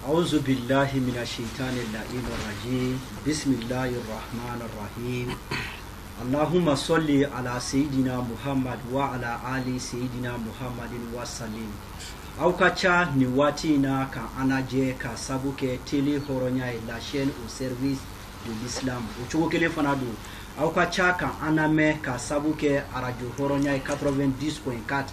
أعوذ بالله من الشيطان اللعين الرجيم بسم الله الرحمن الرحيم اللهم صل على سيدنا محمد وعلى آل سيدنا محمد وسلم au kacha ni wati na ka anaje ka sabuke tele horonya la chaîne au service de l'islam uchugo kele fanado au kacha ka aname ka sabuke radio horonya 90.4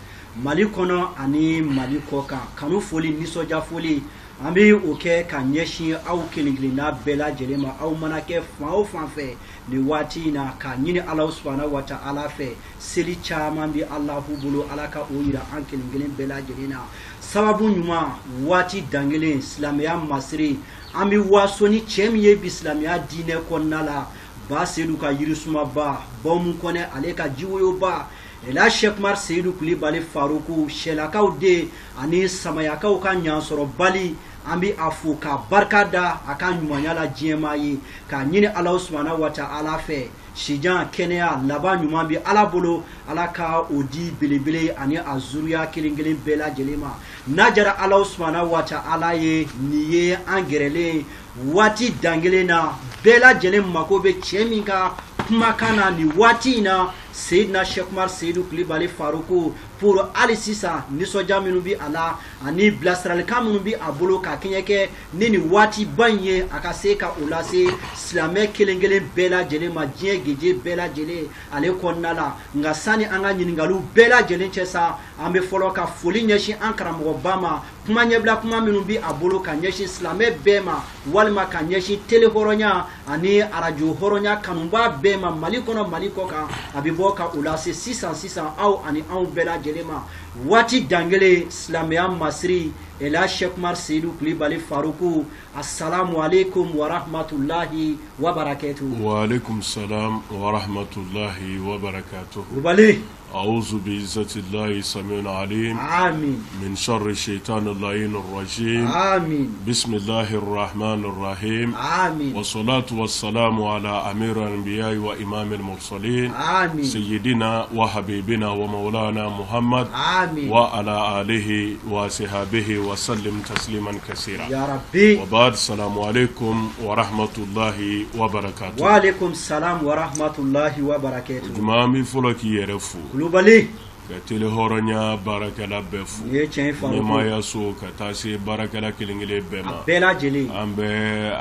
Mali kono ani Mali koka kanu foli nisoja foli ambi oke ka nyeshi au kilingilina bela jelema au manake fao fanfe ni wati na ka nyini Allah subhanahu wa ta'ala fe seli chama bi Allahu bulu alaka oira an kilingilin bela jelena sababu nyuma wati dangele islamiya masri ambi wasoni chemiye bi islamiya dine konnala ba selu ka yirisuma ba bomu kone aleka jiwoyo ba ela Sheikh Mar Seydou Coulibaly Faroukou shelakaw de ani samayakaw ka nyansoro bali ambi afuka barkada aka nyumanya la jema yi ka nyini Allah subhanahu wa ta'ala fe shijan kenya laba nyuma bi ala bolo ala ka odi bilibili ani azuruya kilingilin bela jelema najara Allah subhanahu wa ta'ala ye niye angerele wati dangele na bela jelem makobe cheminka kumakana ni wati na Seydina Sheikh Mar Seydou Coulibaly Faroukou pour Ali Sisa nisoja minu bi ala ani blasral kamunu bi abolo ka kinyeke nini wati banye akase ka ulase islame kelengele bela jele ma die geje bela jele ale konnala ngasani anga nyiningalu bela jele chesa ambe folo ka foli nyeshi ankara mo bama kuma nyebla kuma minu bi abolo ka nyeshi islame bema walma ka nyeshi tele horonya ani arajo horonya kanumba bema malikono malikoka abibo ka ulase 600 au ani an bela jelema wati dangele islamiya masri ela Sheikh Mar Seydou Coulibaly Faroukou assalamu alaikum wa rahmatullahi wa barakatuh. Wa alaikum salam wa rahmatullahi wa barakatuh. Coulibaly أعوذ بعزة الله السميع العليم آمين من شر الشيطان اللعين الرجيم آمين بسم الله الرحمن الرحيم آمين والصلاة والسلام على أمير الأنبياء وإمام المرسلين آمين سيدنا وحبيبنا ومولانا محمد آمين وعلى آله وصحبه وسلم تسليما كثيرا يا ربي وبعد السلام عليكم ورحمة الله وبركاته. وعليكم السلام ورحمة الله وبركاته. جمامي فلكي يرفو Coulibaly ka tele horonya barakala befu ye chen Faroukou maya so ka tase barakala kilingile bema bela jele ambe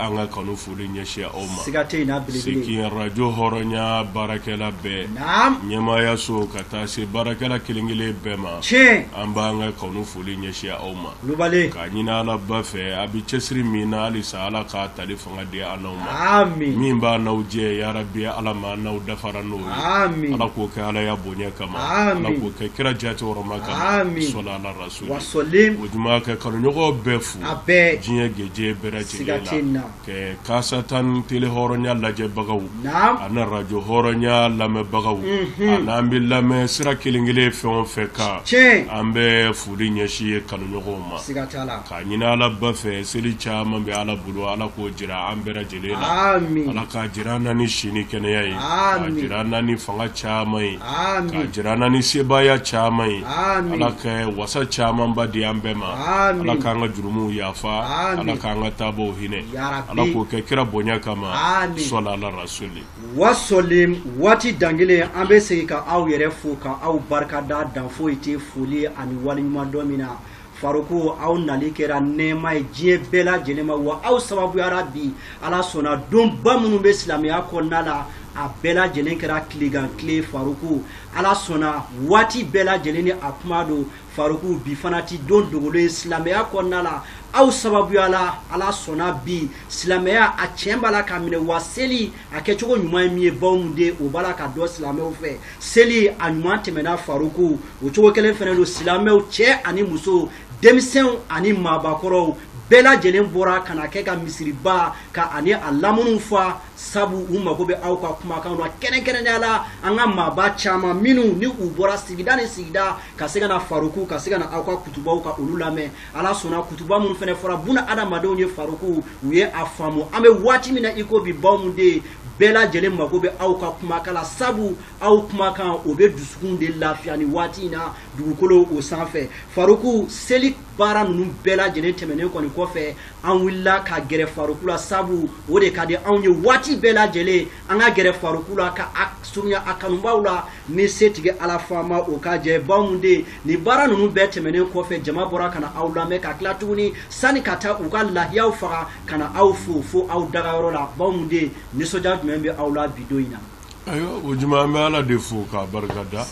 anga kanu fuli nyeshi oma sigate na bilibili siki radio horonya barakala be naam nyemaya so ka tase barakala kilingile bema chen amba anga kanu fuli nyeshi oma Coulibaly ka nyina la bafe abi chesri mina ali sala ka talifanga dia anoma amin min ba nauje ya rabbi ala ma nau dafara no amin ala ko ka ala ya bonya kama amin ala ko ka kira jati woroma kama sallallahu rasul wa sallim wajuma ka kanu nyogo befu abe jinya geje beraji sigatina ke kasatan tele horonya laje bagaw naam ana radio horonya lame bagaw ana ambilla me sira kilingile fon feka chen ambe fudi nyeshi kanu nyogo ma sigatala ka nyina la bafe sili chama be ala bulu ala ko jira ambera jelela amin ala ka jira nani shini kene yayi ka jira nani fanga chama yi ka jira nani seba ya chamai ala ka wasa chaman ba di ambema ala ka nga jurumu yafa ala ka nga tabo hine ala ko ka kira bonya kama sallallahu rasuli wasolim wati dangile ambe seka au yere fuka au barkada dan foite fuli ani walima domina Faroukou au nalikera nema jie bela jelema wa au sababu ya rabbi ala sona don bamunu be islamiya konnala a bela jelen kera kligan kle Faroukou ala sona wati bela jeleni apmado Faroukou bi fanati don dogolo islamiya konnala au sababu ya ala sona bi islamiya a chembala kamine waseli akechogo nyuma miye bawmunde obala ka do islamiya fe seli anyuma temena Faroukou ochogo kelen fenelo islamiya che ani muso demisen ani mabakoro bela jelen bora kana ke ka misiriba ka ani alamunu fa sabu umako be au ka kuma kan no kenen ala anga maba chama minu ni ubora sigida ni sigida ka sega na Faroukou ka sega na au ka kutuba ka ululame ala sona kutuba mun fene fora buna adama do ni Faroukou uye afamu ame wati mina iko bi bawmunde bela jelen mako be au ka kuma kala sabu au kuma kan obe dusukun de lafiya ni wati na dugukolo o sanfɛ Faroukou seli baara ninnu bɛɛ lajɛlen tɛmɛnen kɔni kɔfɛ an wulila ka gɛrɛ faruku la sabu o de ka di anw ye waati bɛɛ lajɛlen an ka gɛrɛ faruku la ka surunya a kanubaw la ni setigi ala faama o ka jɛ baw mun de ni baara ninnu bɛɛ tɛmɛnen kɔfɛ jama bɔra kana aw lamɛn ka tila tuguni sani ka taa u ka lahiyaw faga kana aw fo aw dagayɔrɔ la baw mun de nisɔndiya jumɛn bɛ aw la bi don in na. ayiwa o juma an bɛ ala de fo k'a barikada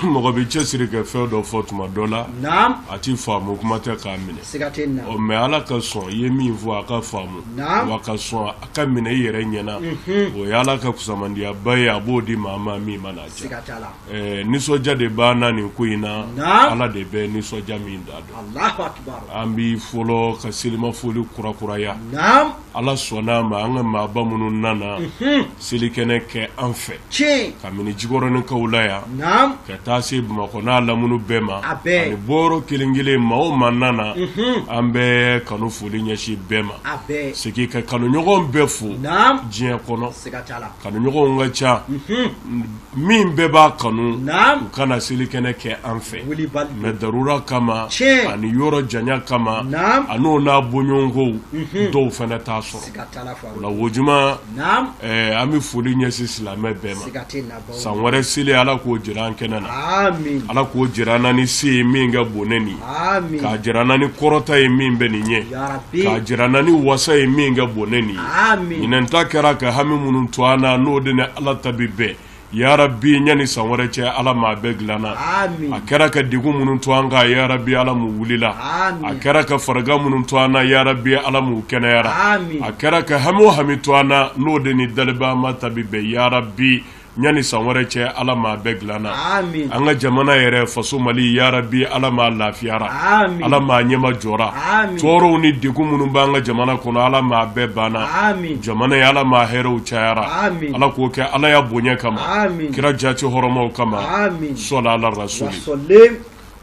mɔgɔ bɛ cɛsiri kɛ fɛn dɔ fɔ tuma dɔ la a ti faamu kuma tɛ k'a minɛ mɛ ala ka sɔn i ye min fɔ a ka faamu wa ka sɔn a ka minɛ i yɛrɛ ɲɛna o ye ala ka kusamandiyaba ye a b'o di maa ma min mana cɛ nisɔndiya de b'an nin ko in na ala de bɛ nisɔndiya min da dɔn an b'i fɔlɔ ka selimafoli kurakuraya ala sɔnna ma an ka maaba minnu nana selikɛnɛ kɛ an fɛ ka mini jikɔrɔninkaw la yan ka taa se Bamakɔ n'a lamunu bɛɛ ma ani bɔrɔ kelen kelen maa o maa nana an bɛ kanu foli ɲɛsin bɛɛ ma segi ka kanuɲɔgɔn bɛɛ fo diɲɛ kɔnɔ kanuɲɔgɔnw ka ca min bɛɛ b'a kanu u kana selikɛnɛ kɛ an fɛ mɛ darura kama ani yɔrɔ janya kama a n'o n'a bɔɲɔgɔnkow dɔw fana t'a sɔrɔ o la o juma an bɛ foli ɲɛsin silamɛ bɛɛ ma san wɛrɛ seli ala k'o jira an kɛnɛ na ala k'o jira an na ni se ye min ka bon ne nin k'a jira an na ni kɔrɔta ye min bɛ nin ɲɛ k'a jira an na ni wasa ye min ka bon ne nin ye ɲinɛn ta kɛra ka hami minnu to an na n'o de ni ala ta bi bɛɛ yarabi ɲani san wɛrɛ cɛ ala ma bɛɛ dilanna a kɛra ka degun minnu to an kan yarabi ala mu wulila a kɛra ka faraga minnu to an na yarabi ala mu kɛnɛyara a kɛra ka hami o hami to an na n'o de ni daliba ma ta bi bɛɛ yarabi ɲani san wɛrɛ cɛ ala ma bɛɛ dilanna an ka jamana yɛrɛ faso Mali yarabi ala ma lafiyara ala ma ɲɛma jɔra tɔɔrɔw ni degun minnu b'an ka jamana kɔnɔ ala ma bɛɛ banna jamana ye ala ma hɛrɛw cayara ala k'o kɛ ala ya bonya kama kira jati hɔrɔmaw kama sɔla ala rasuli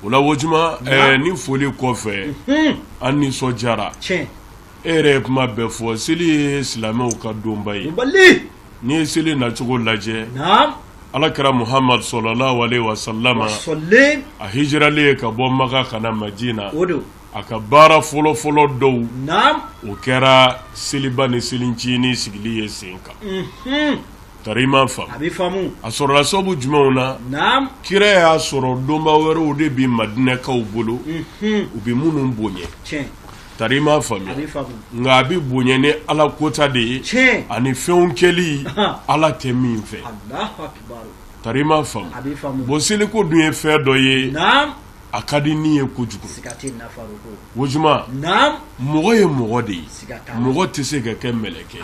o la o juma ni foli kɔfɛ an nisɔndiyara e yɛrɛ ye kuma bɛɛ fɔ seli ye silamɛw ka donba ye ni ye seli nacogo lajɛ ala kɛra Muhammad sallallahu alaihi wasallam a hijiralen ka bɔ Maka kana Madina a ka baara fɔlɔ dɔw o kɛra seliba ni selincini sigili ye sen kan tari ma faamu a sɔrɔla sababu jumɛnw na kira y'a sɔrɔ donba wɛrɛw de bi Madinakaw bolo u bi minnu bonya tari ma faamu nka a bi bonya ni ala kota de ye ani fɛnw kɛli ala tɛ min fɛ tari ma faamu bon seliko dun ye fɛn dɔ ye a ka di ni ye kojugu o juma mɔgɔ ye mɔgɔ de ye mɔgɔ tɛ se ka kɛ mɛlɛkɛ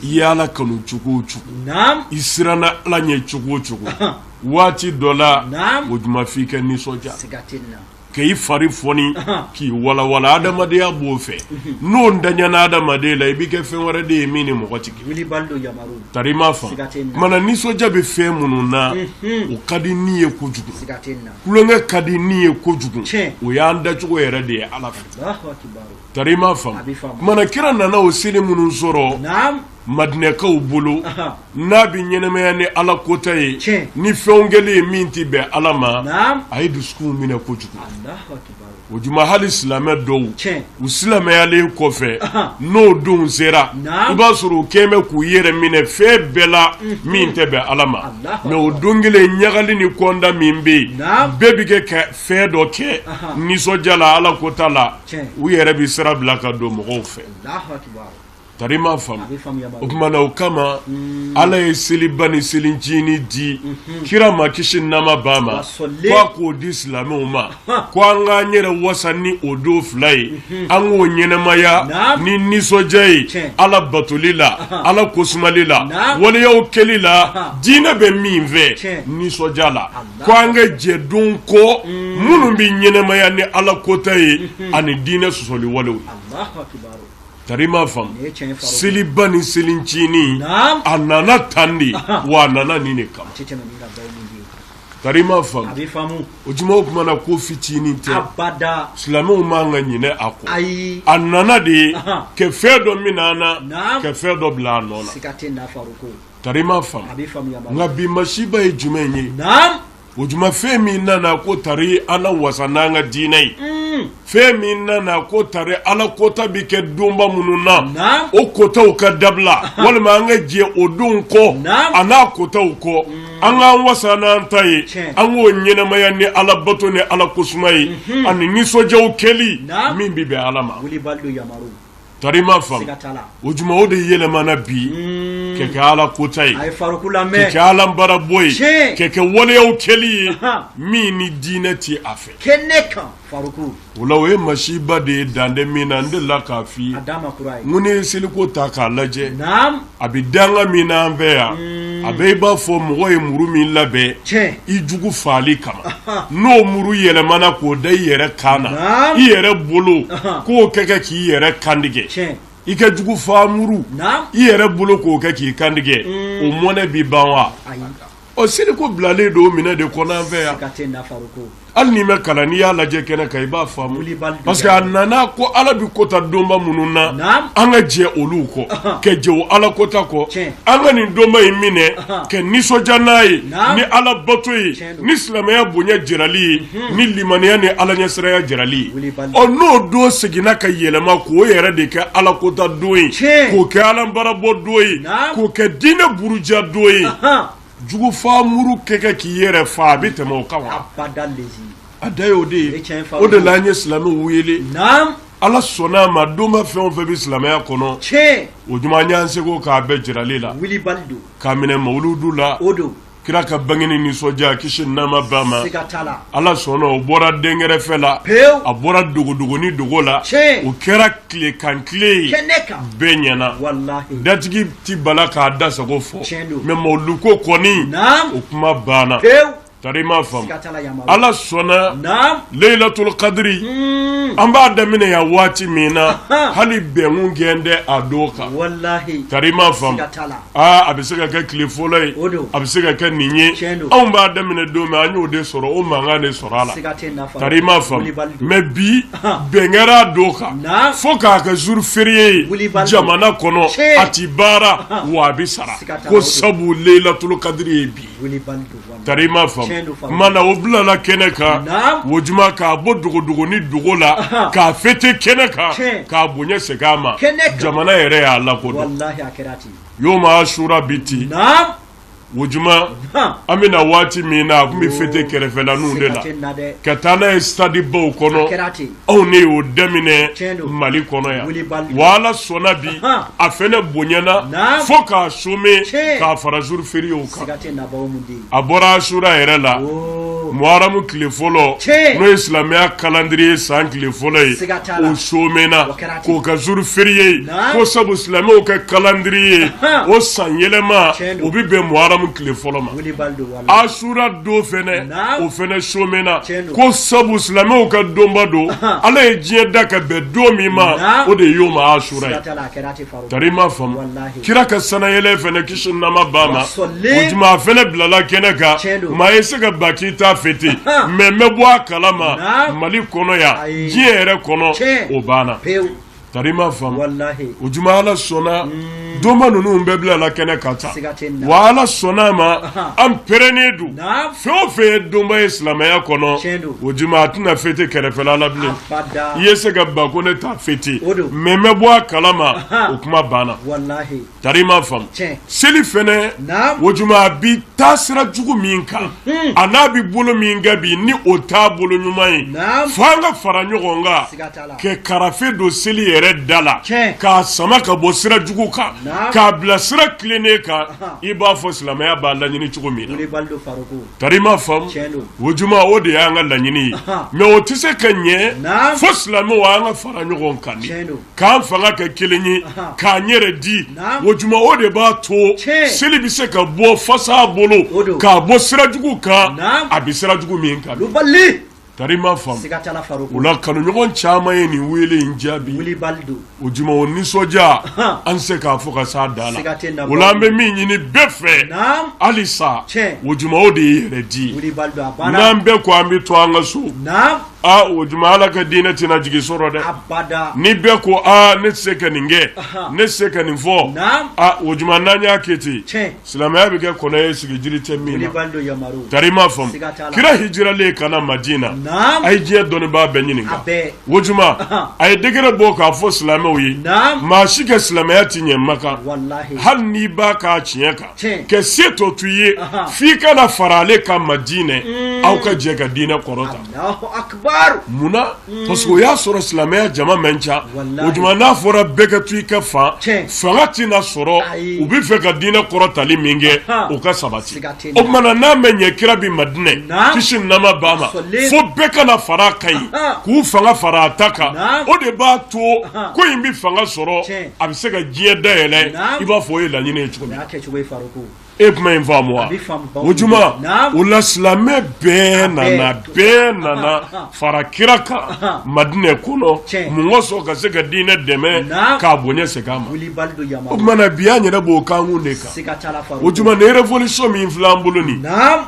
i ye ala kanu cogo o cogo i siranna ala ɲɛ cogo o cogo waati dɔ la o juma f'i ka nisɔndiya k'i fari fɔni k'i walawala adamadenya b'o fɛ n'o ntanyana adamaden la i b'i kɛ fɛn wɛrɛ de ye min ni mɔgɔ tɛ kelen tari ma faamu kumana nisɔndiya bɛ fɛn minnu na o ka di ni ye kojugu kulonkɛ ka di ni ye kojugu o y'an dacogo yɛrɛ de ye ala fɛ tari ma faamu kumana kira nana o seli minnu sɔrɔ Madinakaw bolo n'a bi ɲɛnɛmaya ni ala kota ye ni fɛnw kɛlen ye min ti bɛn ala ma a ye dusukun minɛ kojugu o juma hali silamɛ dɔw u silamɛyalen kɔfɛ n'o don sera i b'a sɔrɔ u kɛn bɛ k'u yɛrɛ minɛ fɛn bɛɛ la min tɛ bɛn ala ma mɛ o don kelen ɲagali ni kɔnda min bɛ yen bɛɛ bi kɛ ka fɛn dɔ kɛ nisɔndiya la ala kota la u yɛrɛ bi sira bila ka don mɔgɔw fɛ tari ma faamu o kuma na o kama ala ye seliba ni selincini di kira ma kisi nama ba ma ko k'o di silamɛw ma ko an k'an yɛrɛ wasa ni o don fila ye an k'o ɲɛnɛmaya ni nisɔndiya ye ala batoli la ala kosumali la waleyaw kɛli la diinɛ bɛ min fɛ nisɔndiya la ko an ka jɛ don kɔ minnu bɛ ɲɛnɛmaya ni ala kota ye ani diinɛ sɔsɔli walew tari ma faamu seliba ni selincini a nana tan de wa a nana nin de kama tari ma faamu o juma o kumana ko fitinin tɛ silamɛw man ka ɲinɛ a kɔ a nana de kɛ fɛn dɔ min na kɛ fɛn dɔ bila a nɔ la tari ma faamu nka bi masiba ye jumɛn ye o juma fɛn min nana ko tari an na wasa n'an ka diinɛ ye fɛn min nana ko tare ala kota bi kɛ donba minnu na o kotaw ka dabila walima an ka jɛ o don kɔ a n'a kotaw kɔ an k'an wasa n'an ta ye an k'o ɲɛnamaya ni ala bato ni ala kosuma ye ani nisɔndiyaw kɛli min bi bɛn ala ma tarima fam o juma o de yɛlɛmana bi kɛ kɛ ala kota ye kɛ kɛ ala bara bɔ ye kɛ kɛ waleyaw kɛli ye min ni diinɛ ti a fɛ o la o ye masiba de ye dande min na n delila k'a f'i ye n ko n'i ye seliko ta k'a lajɛ a bɛ danga min na an fɛ yan a bɛ i b'a fɔ mɔgɔ ye muru min labɛn i jugu faali kama n'o muru yɛlɛmana k'o da i yɛrɛ kan na i yɛrɛ bolo k'o kɛ k'i yɛrɛ kantigɛ i ka jugu faa muru i yɛrɛ bolo k'o kɛ k'i kantigɛ o mɔnɛ b'i ban wa o seliko bilalen don o minɛ de kɔnɔ an fɛ yan hali n'i ma kalan n'i y'a lajɛ kɛnɛ kan i b'a faamu parce que a nana ko ala bi kota donba minnu na an ka jɛ olu kɔ ka jɛ o ala kota kɔ an ka nin donba in minɛ ka nisɔndiya n'a ye ni ala bato ye ni silamɛya bonya jirali ye ni limaniya ni ala ɲɛsiraya jirali ye ɔ n'o don seginna ka yɛlɛma k'o yɛrɛ de kɛ ala kota don ye k'o kɛ ala barabɔ don ye k'o kɛ diinɛ buruja don ye jugu fa muru kɛ k'i yɛrɛ fa a bɛ tɛmɛ o kan wa a da ye o de ye o de la an ye silamɛw wele ala sɔnna a ma donba fɛn o fɛn bɛ silamɛya kɔnɔ o juma an y'an seko k'a bɛɛ jirali la k'a minɛ mawuludu la kira ka bangeni nisɔndiya kisi nama ba ma ala sɔnna o bɔra denkɛrɛfɛ la a bɔra dogodogoni dogo la o kɛra tilekan tile ye bɛɛ ɲɛna datigi ti bala k'a da sago fɔ mɛ mawuluko kɔni o kuma banna tarima fam ala sɔnna leilatul qadri an b'a daminɛ ya waati min na hali bɛnkun gɛn tɛ a don kan tarima fam a bɛ se ka kɛ tile fɔlɔ ye a bɛ se ka kɛ nin ye anw b'a daminɛ don min an y'o de sɔrɔ o mankan de sɔrɔ a la tarima fam mɛ bi bɛn kɛra a don kan fo k'a kɛ jour férié ye jamana kɔnɔ a ti baara wa a bɛ sara ko sabu leilatul qadri ye bi tarima fam mana o bilala kɛnɛ kan o juma k'a bɔ dogodogoni dogo la k'a fete kɛnɛ kan k'a bonya segin a ma jamana yɛrɛ y'a lakodɔn yoma asura biti o juma an bɛna waati min na a tun bɛ fete kɛrɛfɛlaninw de la ka taa n'a ye stade baw kɔnɔ anw ne y'o daminɛ mali kɔnɔ yan wa ala sɔnna bi a fɛnɛ bonyana fo k'a some k'a fara jour fériéw kan a bɔra asura yɛrɛ la muharamu tile fɔlɔ n'o ye silamɛya calendrier san tile fɔlɔ ye o somena k'o ka jour férié ko sabu silamɛw ka calendrier o san yɛlɛma o bɛ bɛn muharamu tile fɔlɔ ma asura don fɛnɛ o fɛnɛ somena ko sabu silamɛw ka donba don ala ye diɲɛ da ka bɛn don min ma o de ye yoma asura ye tarima faamu kira ka sanayɛlɛ fɛnɛ kisi nama ba ma o juma a fɛnɛ bilala kɛnɛ kan maa ye se ka baki ta fete mɛ n bɛ bɔ a kalama mali kɔnɔ yan diɲɛ yɛrɛ kɔnɔ o banna tarima faamu o juma ala sɔnna donba ninnu bɛɛ bilala kɛnɛ ka taa wa ala sɔnna a ma an pɛrɛnnen don fɛn o fɛn ye donba ye silamɛya kɔnɔ o juma a tɛna fete kɛrɛfɛla la bilen i ye se ka ba ko ne t'a fete mɛ n bɛ bɔ a kalama o kuma banna tarima faamu seli fɛnɛ o juma a bi taa sira jugu min kan a n'a bi bolo min kɛ bi ni o t'a bolo ɲuman ye fo an ka fara ɲɔgɔn kan ka karafe don seli yɛrɛ da la k'a sama ka bɔ sira jugu kan k'a bila sira tilennen kan i b'a fɔ silamɛya b'a laɲini cogo min na tarima faamu o juma o de y'an ka laɲini ye mɛ o tɛ se ka ɲɛ fo silamɛw an ka fara ɲɔgɔn kan de k'an fanga kɛ kelen ye k'an yɛrɛ di o juma o de b'a to seli bɛ se ka bɔ fasa bolo k'a bɔ sira jugu kan a bɛ sira jugu min kan tarima faamu o la kanuɲɔgɔn caman ye nin wele in jaabi o juma o nisɔndiya an se k'a fɔ ka s'a da la o la an bɛ min ɲini bɛɛ fɛ halisa o juma o de ye yɛrɛ di n'an bɛɛ ko an bɛ to an ka so o juma ala ka diinɛ tɛna jigi sɔrɔ dɛ abada ni bɛɛ ko ne tɛ se ka nin kɛ ne tɛ se ka nin fɔ o juma n'an y'a kɛ ten silamɛya bɛ kɛ kɔnɔ ye sigi jiri tɛ min na tari ma faamu kira hijiralen ka na Madina a ye diɲɛ dɔnnibaa bɛɛ ɲininka o juma a ye degré bɔ k'a fɔ silamɛw ye maa si ka silamɛya tɛ ɲɛ Maka hali n'i b'a k'a tiɲɛ kan ka se tɔ to i ye f'i kana fara ale kan Madinɛ aw ka jɛ ka diinɛ kɔrɔta munna parce que o y'a sɔrɔ silamɛya jama man ca o juma n'a fɔra bɛɛ ka to i ka fanga tɛna sɔrɔ u bɛ fɛ ka diinɛ kɔrɔtali min kɛ o ka sabati o tumana n'a ma ɲɛ kira bi Madinɛ kisi ni nɛɛma b'a ma fo bɛɛ kana fara a kan yen k'u fanga fara a ta kan o de b'a to ko in bɛ fanga sɔrɔ a bɛ se ka diɲɛ dayɛlɛ i b'a fɔ o ye laɲini ye cogo min e kuma in faamu wa o juma o la silamɛ bɛɛ nana fara kira kan Madinɛ kɔnɔ mun ka sɔn ka se ka diinɛ dɛmɛ k'a bonya segin a ma o tuma na bi an yɛrɛ b'o kan kun de kan o juma ni révolution min filɛ an bolo nin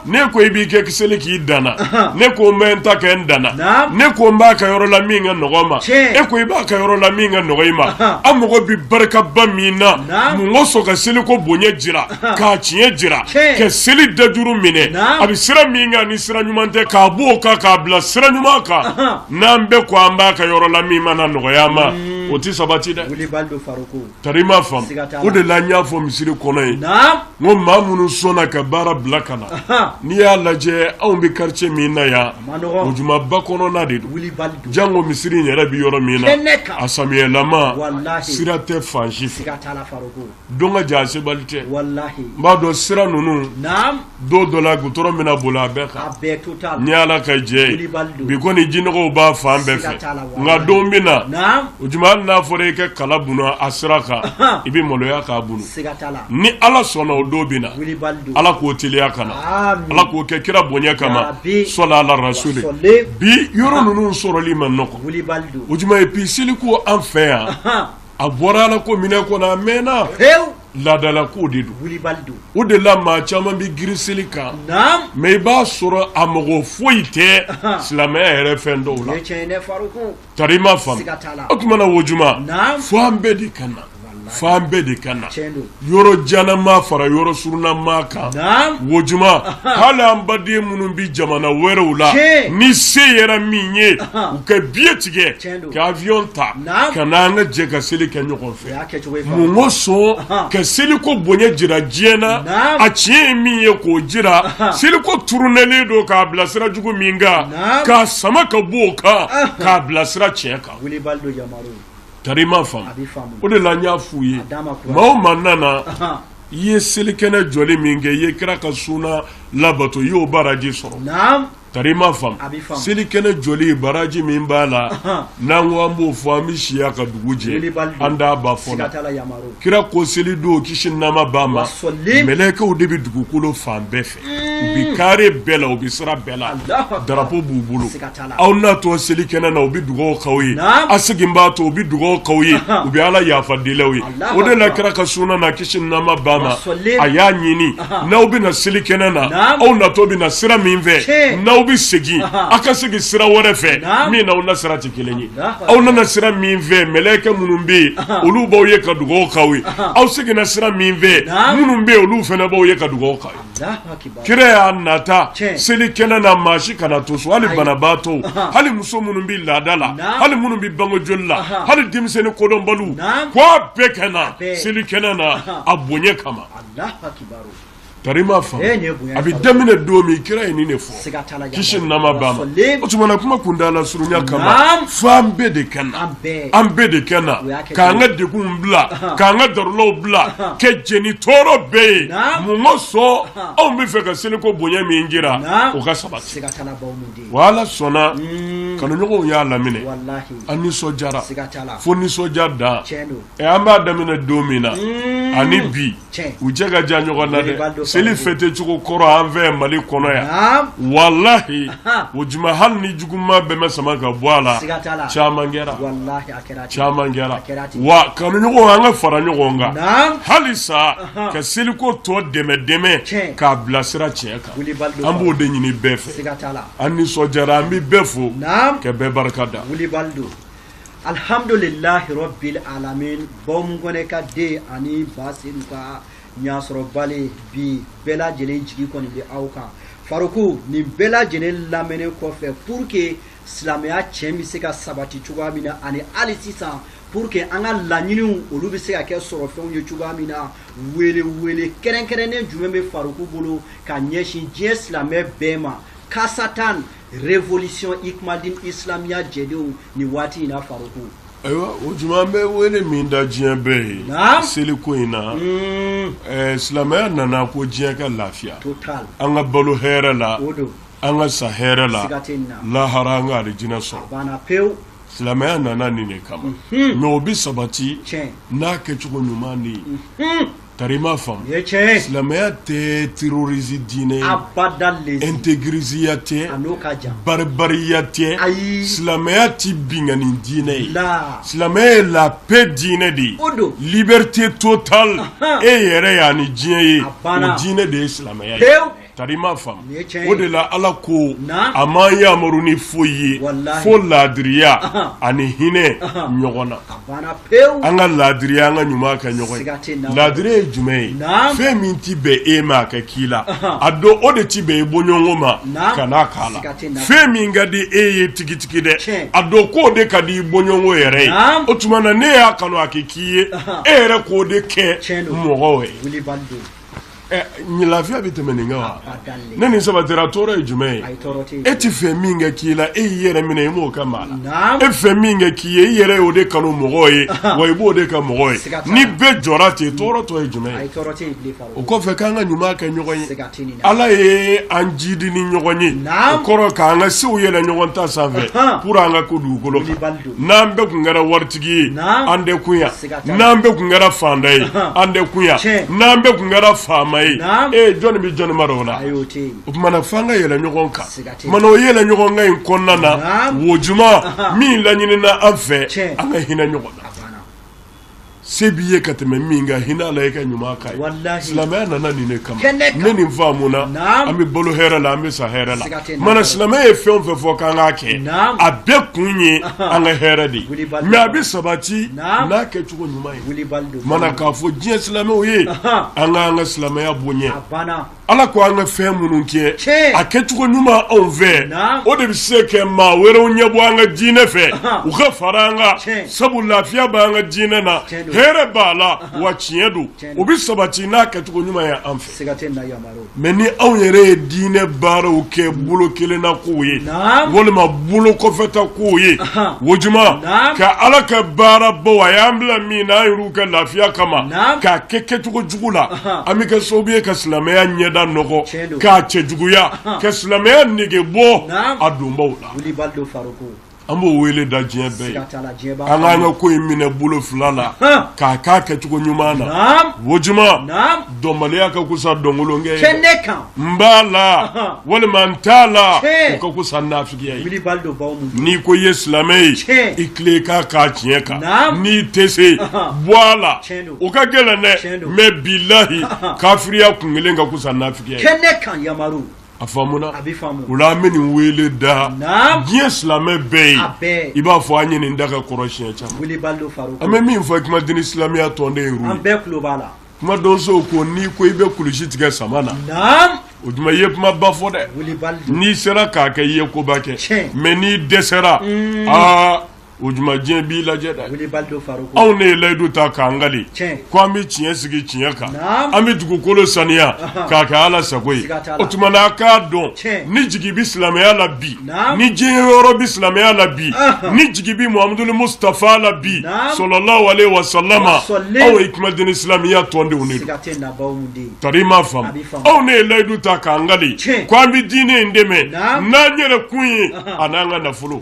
ne ko i b'i kɛ kisɛli k'i danna ne ko n bɛ n ta kɛ n danna ne ko n b'a ka yɔrɔ la min ka nɔgɔ ma e ko i b'a ka yɔrɔ la min ka nɔgɔ i ma an mago bi barikaba min na mun ka sɔn ka seli ko bonya jira k'a tiɲɛ jira ka seli dajuru minɛ a bɛ sira min kan ni sira ɲuman tɛ k'a bɔ o kan k'a bila sira ɲuman kan n'an bɛɛ ko an b'a ka yɔrɔ la min mana nɔgɔya ma o tɛ sabati dɛ tari ma faamu o de la n y'a fɔ misiri kɔnɔ ye n ko maa minnu sɔnna ka baara bila ka na n'i y'a lajɛ anw bɛ quartier min na yan o jumaba kɔnɔna de don jango misiri yɛrɛ bɛ yɔrɔ min na a samiyɛlama sira tɛ fan si fɛ don ka jan a sebali tɛ n b'a dɔn sira ninnu don dɔ la gutɔrɔn bɛna boli a bɛɛ kan ni Ala ka jɛ ye bi kɔni jinɔgɔw b'a fan bɛɛ fɛ nka don bɛ na o juma n'a fɔra i ka kala bunna a sira kan i bɛ maloya k'a bunu ni Ala sɔnna o don bɛ na Ala k'o teliya ka na Ala k'o kɛ kira bonya kama sɔla ala rasuli bi yɔrɔ ninnu sɔrɔli man nɔgɔn o juma ye bi seliko an fɛ yan a bɔra Ala ko minɛ kɔnɔ a mɛnna laadala ko de don o de la maa caman bɛ girin seli kan mais i b'a sɔrɔ a mɔgɔ foyi tɛ silamɛya yɛrɛ fɛn dɔw la tari i ma faamu o tuma na o juma fo an bɛɛ de ka na fan bɛɛ de ka na yɔrɔ janama fara yɔrɔ surunama kan o juma hali an baden minnu bi jamana wɛrɛw la ni se yɛrɛ min ye u ka biye tigɛ ka avion ta ka na an ka jɛ ka seli kɛ ɲɔgɔn fɛ mun ko sɔn ka seliko bonya jira diɲɛ na a tiɲɛ ye min ye k'o jira seliko turunɛlen don k'a bila sira jugu min kan k'a sama ka bɔ o kan k'a bila sira tiɲɛ kan tari ma faamu o de la n y'a f'u ye maa o maa nana i ye selikɛnɛ jɔli min kɛ i ye kira ka sunna labato i y'o baraji sɔrɔ tari ma faamu selikɛnɛ jɔli baraji min b'a la n'an ko an b'o fɔ an bɛ siya ka dugu jɛ an t'a ba fɔlɔ kira ko seli don kisi nama b'a ma mɛlɛkɛw de bɛ dugukolo fan bɛɛ fɛ u bɛ kare bɛɛ la u bɛ sira bɛɛ la darapo b'u bolo aw n'a to selikɛnɛ na u bɛ dugawu k'aw ye a segin b'a to u bɛ dugawu k'aw ye u bɛ Ala yafa dilaw ye o de la kira ka sunna na kisi nama b'a ma a y'a ɲini n'aw bɛna selikɛnɛ na aw natɔ bɛna sira min fɛ n'aw bɛ segin a ka segin sira wɛrɛ fɛ min n'aw na sira tɛ kelen ye aw nana sira min fɛ mɛlɛkɛ minnu bɛ yen olu b'aw ye ka dugawu k'aw ye aw seginna sira min fɛ minnu bɛ yen olu fana b'aw ye ka dugawu k'aw ye kira y'a nata selikɛnɛ na maa si kana to so hali banabaatɔw hali muso minnu bɛ laada la hali minnu bɛ bange joli la hali denmisɛnnin kodɔnbaliw k'a bɛɛ ka na selikɛnɛ na a bonya kama tari ma faamu a bɛ daminɛ don min kira ye nin de fɔ kisi nama b'a ma o tuma na kuma kuntala surunya kama fo an bɛɛ de ka na an bɛɛ de ka na k'an ka degun bila k'an ka darulaw bila kɛ jɛni tɔɔrɔ bɛɛ ye mun ka sɔn anw bɛ fɛ ka seliko bonya min jira o ka sabati wa Ala sɔnna kanuɲɔgɔnw y'a laminɛ an nisɔndiyara fo nisɔndiya dan an b'a daminɛ don min na ani bi u cɛ ka jan ɲɔgɔn na dɛ seli fete cogo kɔrɔ an fɛ Mali kɔnɔ yan wallahi o juma hali ni juguma bɛɛ ma sama ka bɔ a la caman kɛra wa kanuɲɔgɔnw an ka fara ɲɔgɔn kan halisa ka seliko tɔ dɛmɛ k'a bila sira tiɲɛ kan an b'o de ɲini bɛɛ fɛ an nisɔndiyara an bɛ bɛɛ fo kebe barkada wuli baldo alhamdulillahi rabbil alamin bom gone ka de ani basin ka nyasro bale bi bela jelen jigi ko ni awka faruku ni bela jelen lamene ko fe pour que islamia chemi se ka sabati chuga mina ani alisisa pour que anga lañinu olu be se ka ke soro fe onye chuga mina wele keren jumeme faruku bolo ka nyeshi je islamé bema kasatan révolution ikmadin islamia jedou ni wati ina faruku aywa ujumambe wele minda jiembe sele ko ina islamia nana ko jieka lafia total anga balo hera la odo anga sahera la haranga de jina so bana peu islamia nana ni ne kama no bi sabati na ke chugo nyumani tarima fam islamia te terroriser dine abadalesi integrisiyate anokaja barbariyate islamia ti bingani dine islamia la paix dine di liberté totale e yere yani dine dine de islamia tarima fam o de la ala ko amaya maruni foyi fo ladriya ani hine nyogona anga ladriya anga nyuma ka nyogona ladriya jume fe minti be ema ka kila ado o de ti be bonyongoma kana kala fe minga di eye tikitiki de ado ko de ka di bonyongo yere o tumana ne ya kanu akikiye ere ko de ke mogowe ni lafia bitemeninga wa nani sabatera tora jume eti fe minga kila yere mine mo kamala e fe minga kiye yere ode kanu mogoye wa ibo de ka mogoye ni be jorate tora to jume o ko fe kanga nyuma ka nyogonyi ala e anjidi ni nyogonyi koro kanga si o yele nyogonta save pour anga ko dugolo nambe kungara wartigi ande kuya nambe kungara fandai ande kuya nambe kungara fama John bi John Marona mana fanga yela nyogonka mano yela nyogonga in konnana wojuma mi la nyina afe anga hina nyogona sebiye kateme minga hina la yeka nyuma kai islamia nana ni ne kama neni mfamuna ami bolo hera la ami sa hera la mana islamia e fe fo kanga ke abe kunye anga hera di mi abi sabati na ke chugo nyuma mana ka fo jin islamia oye anga islamia bonye ala ko anga fe mununke akechugo nyuma onve o de bise ke ma were onye bo anga jine fe u ka faranga sabu lafia ba anga jine na here bala wa chiedu obi sabati na kechugo nyuma ya amfe meni awnyere dine baro ke bulo kele na kuye wole ma bulo ko feta kuye wojuma ka ala ka bara bo wa yambla mina yuruka lafia kama ka kechugo jugula amika sobiye ka islamia nyeda noko ka chejuguya ka islamia nige bo adumba wala wuli baldo faruko ambo wele da jiebe anga ko imine bulo fulala ka kechugo nyumana wojuma domalia ka kusa dongolonge keneka mbala wala mantala ko kusa nafigiya wili baldo bawmu ni ko islamé ikleka ka chieka ni tese wala o ka gelane me billahi kafiriya kungelenga kusa nafigiya keneka yamaru afamuna ula meni wele da islamé be iba fo anyini ndaka koroshin cha wili baldo faruko ame mi fo kuma din islamia tonde ru ambe globala kuma donso ko ni ko ibe kulishitiga samana uduma yep ma bafo de ni sera ka ke ye ko bake meni desera ujuma jien bi la jeda on ne le du ta kangali kwa mi chien sigi chien ka ami dugu kolo sania ka ka ala sagoi otumana ka don ni jigi bi islamia la bi ni jiro bi islamia la bi ni jigi bi muhammadul mustafa la bi sallallahu alaihi wasallam aw ikmal din islamia tonde unido tarima fam on ne le du ta kangali kwa mi dine ndeme na nyere kunyi ananga na fulu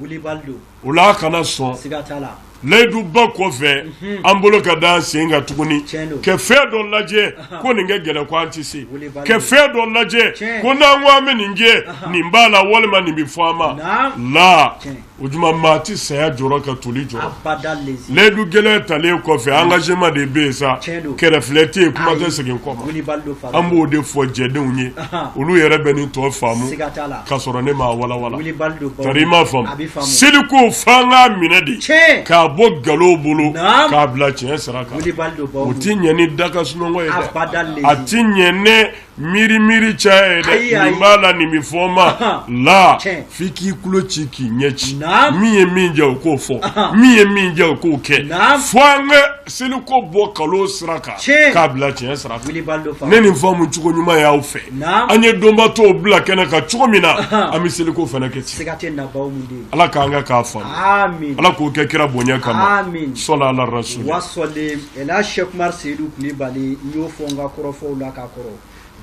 ula kana son layidu ba kɔfɛ an bolo ka da sen ka tuguni kɛ fɛn dɔ lajɛ ko nin kɛ gɛlɛ ko an tɛ se kɛ fɛn dɔ lajɛ ko n'an ko an bɛ nin kɛ nin b'a la walima nin bɛ fɔ an ma la o juma maa ti saya jɔrɔ ka toli jɔrɔ layidu gɛlɛn talen kɔfɛ engagement de bɛ yen sa kɛrɛfɛlɛ tɛ yen kuma tɛ segin kɔ ma an b'o de fɔ jɛdenw ye olu yɛrɛ bɛ nin tɔ faamu ka sɔrɔ ne m'a walawala tari i m'a faamu seliko f'an k'a minɛ de k'a bɔ nkalon bolo k'a bila tiɲɛ sira kan o ti ɲɛ ni daka sunɔgɔ ye dɛ a ti ɲɛ ne miiri caya ye dɛ nin b'a la nin bɛ fɔ ma la f'i k'i kulo ci k'i ɲɛ ci min ye min jɛ o k'o fɔ min ye min jɛ o k'o kɛ fo an ka seliko bɔ kalo sira kan k'a bila tiɲɛ sira kan ne nin fɔ mun cogo ɲuman y'aw fɛ an ye donbatɔw bila kɛnɛ kan cogo min na an bɛ seliko fana kɛ ten ala k'an ka k'a faamu ala k'o kɛ kira bonya kama sɔla ala rasul wasɔle ɛla Sheikh Seydou Kulibali n y'o fɔ n ka kɔrɔfɔw la ka kɔrɔ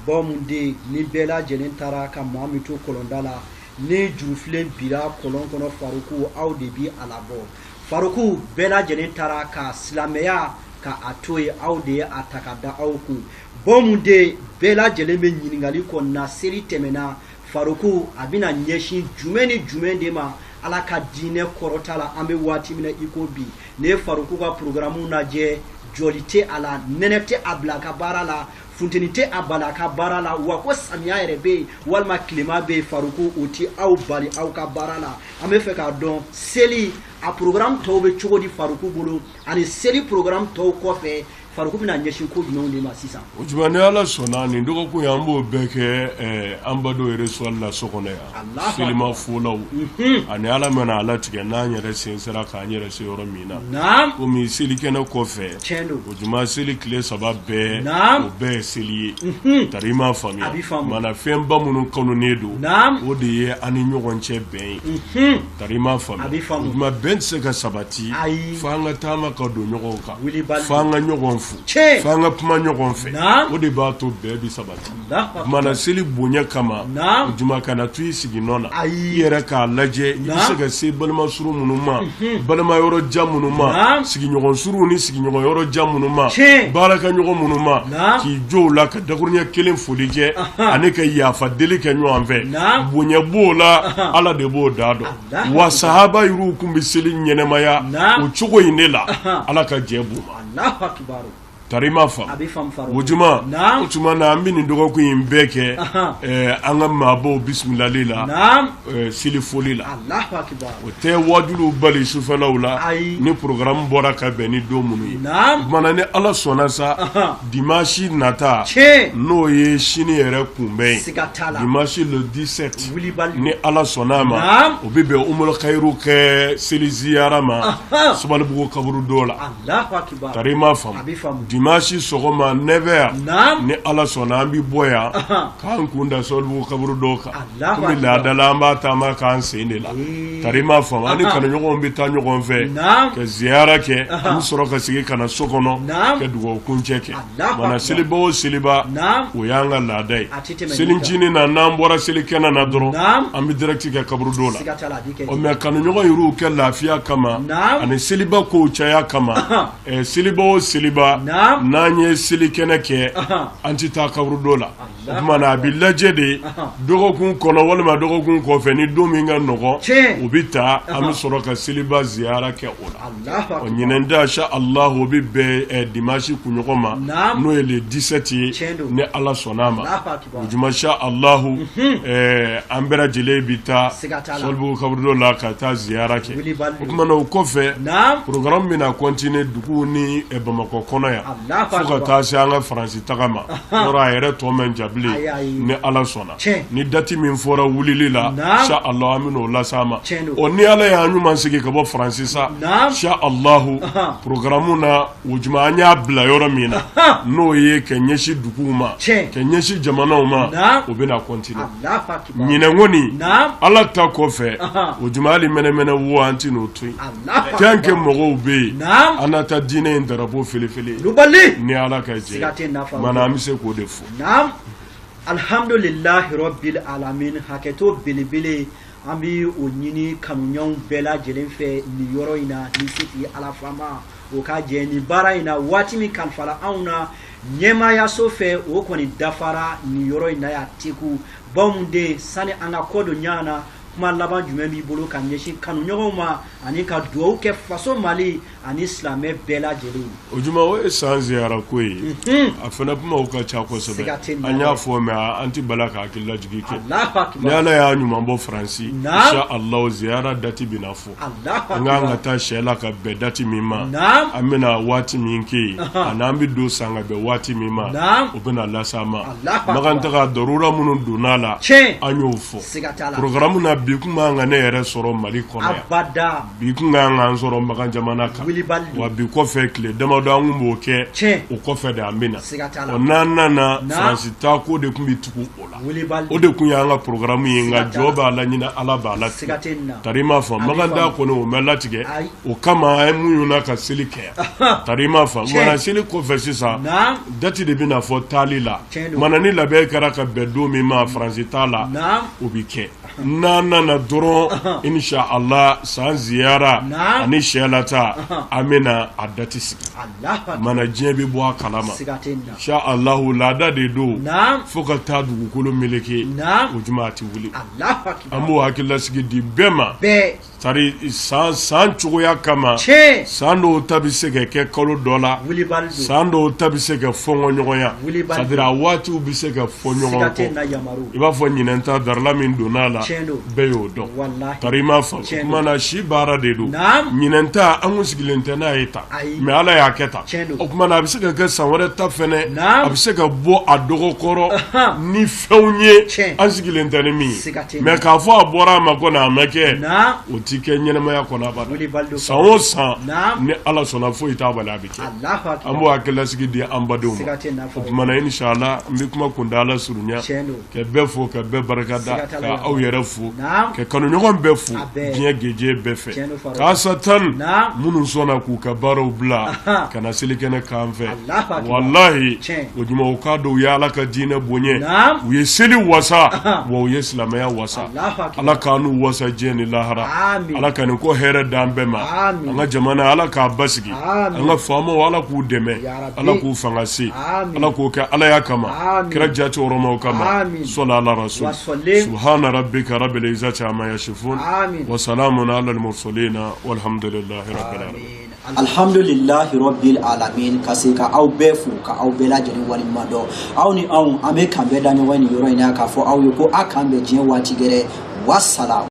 bɔmunden ni bɛɛ lajɛlen taara ka maa min to kɔlɔnda la ni jurufilen bira kɔlɔn kɔnɔ Faruku aw de bi a labɔ Faruku bɛɛ lajɛlen taara ka silamɛya ka a to ye aw de ye a ta ka da aw kun bɔmunden bɛɛ lajɛlen bɛ ɲininkali kɔnɔna seri tɛmɛna Faruku a bɛna ɲɛsin jumɛn ni jumɛn de ma ala ka diinɛ kɔrɔta la an bɛ waati min na i ko bi ne ye Faruku ka programme lajɛ jɔli tɛ a la nɛnɛ tɛ a bila a ka baara la funteni tɛ a bali a ka baara la wa ko samiya yɛrɛ bɛ yen walima tilema bɛ yen Faruku o ti aw bali aw ka baara la an bɛ fɛ k'a dɔn seli a programme tɔw bɛ cogo di Faruku bolo ani seli programme tɔw kɔfɛ Faruku bɛna ɲɛsin ko jumɛnw de ma sisan o juma ni ala sɔnna nin dɔgɔkun ye an b'o bɛɛ kɛ an badenw yɛrɛ suwali la so kɔnɔ yan selima folaw ani ala mana ala tigɛ n'an yɛrɛ sen sera k'an yɛrɛ se yɔrɔ min na komi selikɛnɛ kɔfɛ o juma seli tile 3 bɛɛ o bɛɛ ye seli ye tari i m'a faamuya mana fɛnba minnu kanunen don o de ye an ni ɲɔgɔn cɛ bɛn ye tari i m'a faamuya o juma bɛn tɛ se ka sabati fo an ka taama ka don ɲɔgɔn kan fo an ka ɲɔgɔn f'an ka kuma ɲɔgɔn fɛ o de b'a to bɛɛ bi sabati mana seli bonya kama o juma kana to i sigi nɔ na i yɛrɛ k'a lajɛ i bɛ se ka se balima suru minnu ma balima yɔrɔ jan minnu ma sigiɲɔgɔn suruw ni sigiɲɔgɔn yɔrɔ jan minnu ma baarakɛɲɔgɔn minnu ma k'i jɔ o la ka dakuruɲɛ kelen foli kɛ ani ka yafa deli kɛ ɲɔgɔn fɛ bonya b'o la ala de b'o da dɔn wa sahaba yɛrɛw kun bɛ seli ɲɛnɛmaya o cogo in de la ala ka jɛ b'u ma tari ma fa o juma o tuma na an bɛ nin dɔgɔkun in bɛɛ kɛ an ka maabaw bisimilali la seli foli la o tɛ wajuliw bali sufɛlaw la ni programme bɔra ka bɛn ni don minnu ye o tuma na ni ala sɔnna sa dimanche nata n'o ye sini yɛrɛ kunbɛn ye dimanche le 17 ni ala sɔnna a ma o bɛ bɛn umul khairu kɛ seli ziyara ma Sabalibugu kaburu dɔ la tari ma faamu dimanche sɔgɔma 9h ni ala sɔnna an bɛ bɔ yan k'an kun da Sabalibugu kaburu dɔ kan komi laadala an b'a taama k'an sen de la tari ma faamu an ni kanuɲɔgɔnw bɛ taa ɲɔgɔn fɛ ka ziyara kɛ an bɛ sɔrɔ ka segin ka na so kɔnɔ ka dugawu kuncɛ kɛ mana seliba o seliba o y'an ka laada ye selincinin na n'an bɔra selikɛnɛ na dɔrɔn an bɛ direct kɛ kaburu dɔ la ɔ mɛ kanuɲɔgɔn yɛrɛw kɛ lafiya kama ani seliba kow caya kama seliba o seliba n'an ye selikɛnɛ kɛ an tɛ taa kaburu dɔ la o tuma na a bɛ lajɛ de dɔgɔkun kɔnɔ walima dɔgɔkun kɔfɛ ni don min ka nɔgɔ o bɛ taa an bɛ sɔrɔ ka seliba ziyara kɛ o la ɔ ɲinɛn da sha Allah o bɛ bɛn dimanche kunɲɔgɔn ma n'o ye le 17 ye ni ala sɔnna a ma o juma sha Allah an bɛɛ lajɛlen bɛ taa Sabalibugu kaburu dɔ la ka taa ziyara kɛ o tuma na o kɔfɛ programme bɛna continuer dugu ni Bamakɔ kɔnɔ yan fo ka taa se an ka Faransi taga ma yɔrɔ a yɛrɛ tɔ man jan bilen ni ala sɔnna ni dati min fɔra wulili la sha Allah an bɛna o lase ma ɔ ni ala y'an ɲuman sigi ka bɔ Faransi sa sha Allah programme na o juma an y'a bila yɔrɔ min na n'o ye ka ɲɛsin duguw ma ka ɲɛsin jamanaw ma o bɛna continuer ɲinɛn kɔni ala ta kɔfɛ o juma hali mɛnɛmɛnɛ wo an tɛ n'o to yen tant que mɔgɔw bɛ yen an na taa diinɛ in drapeau felefele ni ala ka jɛ mana an bɛ se k'o de fɔ alhamdulillahi rabbil alamin hakɛto belebele an bi o ɲini kanuɲɔgɔnw bɛɛ lajɛlen fɛ nin yɔrɔ in na ni se t'i ala fama o ka jɛ nin baara in na waati min kalifala anw na ɲɛmaayaso fɛ o kɔni dafara nin yɔrɔ in na y'a teku baw mun den sani an ka kɔ don ɲɔgɔn na kuma laban jumɛn b'i bolo ka ɲɛsin kanuɲɔgɔnw ma ani ka dugawu kɛ faso Mali ani silamɛ bɛɛ lajɛlen. O juma o ye san ziyara ko ye a fana kumaw ka ca kosɛbɛ an y'a fɔ mɛ an ti bala ka hakili lajigi kɛ ni Ala y'a ɲuman bɔ Faransi insha Allah ziyara dati bɛna fɔ an k'an ka taa sɛ la ka bɛn dati min ma an bɛna waati min kɛ yen ani an bɛ don san ka bɛn waati min ma o bɛna las'an ma magan taga darura minnu donna la an y'o fɔ programme na bi kun b'an ka ne yɛrɛ sɔrɔ Mali kɔnɔ yan bi kun k'an k'an sɔrɔ Magan jamana kan wa bi kɔfɛ tile damadɔ an kun b'o kɛ o kɔfɛ de an bɛna o n'an nana Faransi taa ko de kun bɛ tugu o la o de kun y'an ka programme ye nka jɔ b'a la ɲinɛ Ala b'a latigɛ tari m'a fɔ Magan da kɔni o mɛ latigɛ o kama an ye mun y'o na ka seli kɛ tari m'a fɔ mana seli kɔfɛ sisan dati de bɛna fɔ taali la mana ni labɛn kɛra ka bɛn don min ma Faransi taa la o bi kɛ n'an nana dɔrɔn insha Allah san ziyara ani sɛlata an bɛna a dati sigi mana diɲɛ bɛ bɔ a kalama insha Allah laada de don fo ka taa dugukolo meleke o juma a tɛ wuli an b'o hakilasigi di bɛɛ ma sari san cogoya kama san dɔw ta bɛ se ka kɛ kalo dɔ la san dɔw ta bɛ se ka fɔɲɔ ɲɔgɔnya c'est-à-dire a waatiw bɛ se ka fɔ ɲɔgɔn kɔ i b'a fɔ ɲinɛn ta darala min donna la bɛɛ y'o dɔn tari ma fɔ o kumana si baara de don ɲinɛn ta an kun sigilen tɛ n'a ye ta mais Ala y'a kɛ ta o kumana a bɛ se ka kɛ san wɛrɛ ta fɛnɛ a bɛ se ka bɔ a dɔgɔ kɔrɔ ni fɛnw ye an sigilen tɛ ni min ye mais k'a fɔ a bɔra a ma ko n'a ma kɛ o ti kɛ ɲɛnɛmaya kɔnɔ abada san o san ni Ala sɔnna foyi t'a bali a bɛ kɛ an b'o hakilasigi di an badenw ma o kumana inshallah n bɛ kuma kuntala surunya ka bɛɛ fo ka bɛɛ barikada ka aw yɛrɛ fo ka kanuɲɔgɔn bɛɛ fo diɲɛ geje bɛɛ fɛ k'a satan minnu sɔnna k'u ka baaraw bila ka na selikɛnɛ k'an fɛ wallahi o juma o k'a dɔn u ye Ala ka diinɛ bonya u ye seli wasa wa u ye silamɛya wasa Ala k'an n'u wasa diɲɛ ni lahara Ala ka nin ko hɛrɛ d'an bɛɛ ma an ka jamana Ala k'a basigi an ka faamaw Ala k'u dɛmɛ Ala k'u fanga se Ala k'o kɛ Ala ya kama kira jati ɔrɔmaw kama sɔla ala rasul subhana rabbika rabbil izzati amma yasifun wa salamun ala al mursalin walhamdulillahi rabbil alamin alhamdulillahi rabbil alamin ka se ka aw bɛɛ fo ka aw bɛɛ lajɛlen walima dɔn aw ni anw an bɛ kan bɛɛ da ɲɔgɔn ni yɔrɔ in na k'a fɔ aw ye ko a kan bɛ diɲɛ waati gɛrɛ wassalam.